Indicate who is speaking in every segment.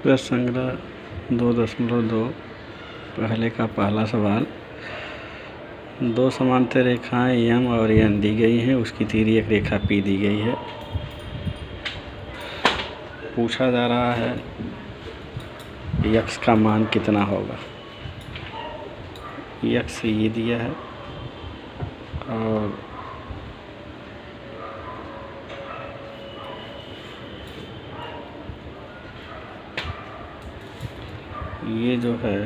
Speaker 1: प्रश्न संग्रह 2.2 पहले का पहला सवाल। दो समांतर रेखाएं एम और एन दी गई हैं, उसकी तिर्यक रेखा पी दी गई है। पूछा जा रहा है यक्स का मान कितना होगा। यक्स ये दिया है और ये जो है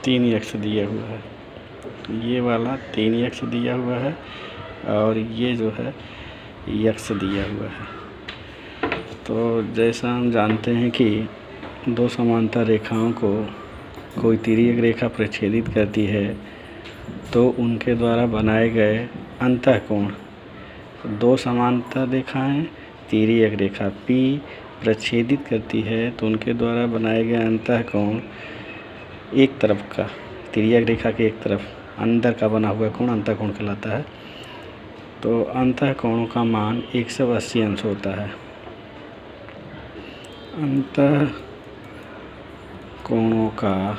Speaker 1: तीन यक्स दिया हुआ है, ये वाला 3 यक्स दिया हुआ है और ये जो है यक्स दिया हुआ है। तो जैसा हम जानते हैं कि दो समांतर रेखाओं को कोई तिर्यक रेखा प्रच्छेदित करती है तो उनके द्वारा बनाए गए अंतःकोण, दो समांतर रेखाएं तिर्यक रेखा P प्रच्छेदित करती है तो उनके द्वारा बनाए गए अंतःकोण एक तरफ का, तिर्यक रेखा के एक तरफ अंदर का बना हुआ कोण अंतःकोण कहलाता है। तो अंतःकोणों का मान 180 अंश होता है। अंतःकोणों का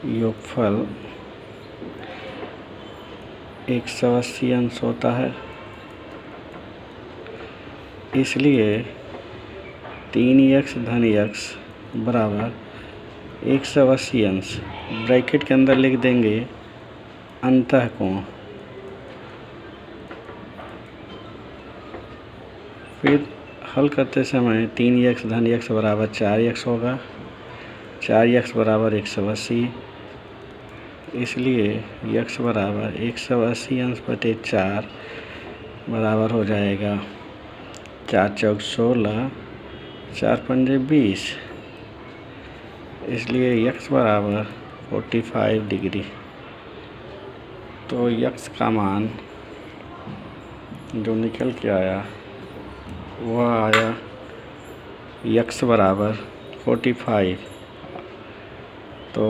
Speaker 1: योगफल 180 अंश होता है, इसलिए 3x धन x बराबर 180 अंश, ब्रैकेट के अंदर लिख देंगे अंतःकोण। फिर हल करते समय 3x धन x बराबर 4x होगा, 4x बराबर 180, इसलिए x बराबर 180 अंश बटे 4 बराबर हो जाएगा 4 चौक 16, 4 पंजे 20, इसलिए x बराबर 45 डिग्री। तो x का मान जो निकल के आया वह आया x बराबर 45। तो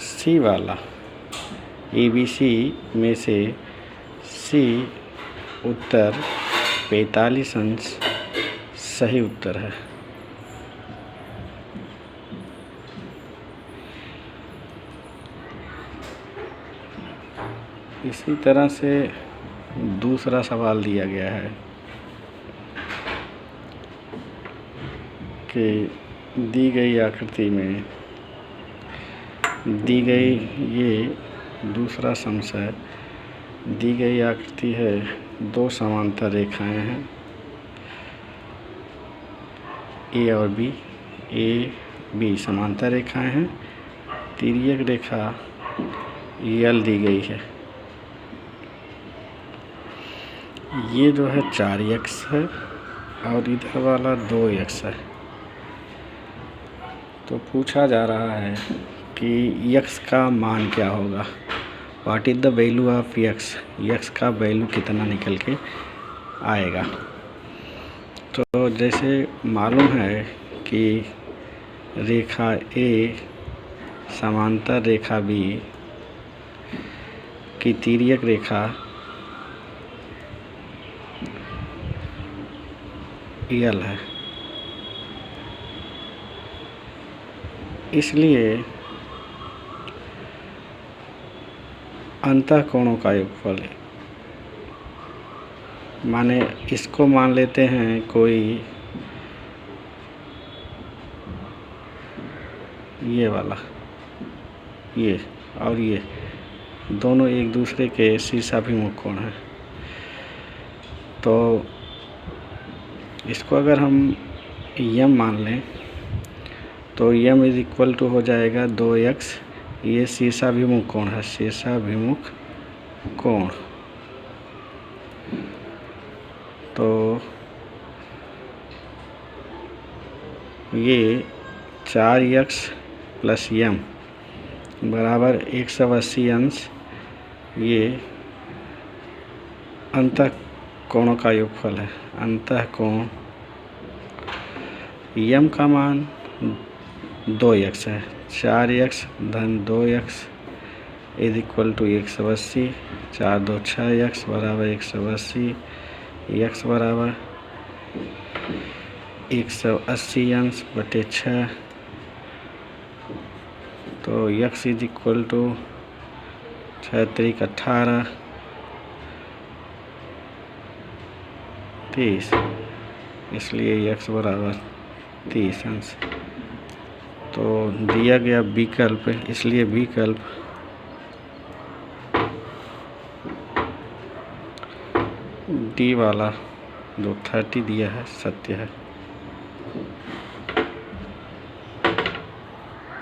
Speaker 1: C वाला ABC में से C उत्तर 45 अंश सही उत्तर है। इसी तरह से दूसरा सवाल दिया गया है कि दी गई आकृति में दी गई, ये दूसरा समस्या, दी गई आकृति है, दो समांतर रेखाएं हैं ए और बी, ए बी समांतर रेखाएं हैं, तिर्यक रेखा यल दी गई है। ये जो है 4x है और इधर वाला 2x है। तो पूछा जा रहा है कि x का मान क्या होगा, what is the value of x का वैल्यू कितना निकल के आएगा। तो जैसे मालूम है कि रेखा A समांतर रेखा B की तिर्यक रेखा यल है, इसलिए अंतःकोणों का योगफल है, माने इसको मान लेते हैं कोई ये वाला, ये और ये दोनों एक दूसरे के शीर्षाभिमुख कोण हैं। तो इसको अगर हम यम मान लें तो यम इज इक्वल टू हो जाएगा 2x, ये शीर्षाभिमुख कोण है, शीर्षाभिमुख कोण। तो ये 4x प्लस यम बराबर 180 अंश, ये अंतःकोणों का योगफल है। अंतःकोण यम का मान 2x है, 4x धन 2x is equal to 180, 4 2 6, x बराबर 180, यक्स बराबर 180 अंश बटे 6। तो यक्स इज इक्वल टू 6 3 18, 30, इसलिए यक्स बराबर 30 अंश। तो दिया गया विकल्प, इसलिए विकल्प डी वाला जो 30 दिया है सत्य है।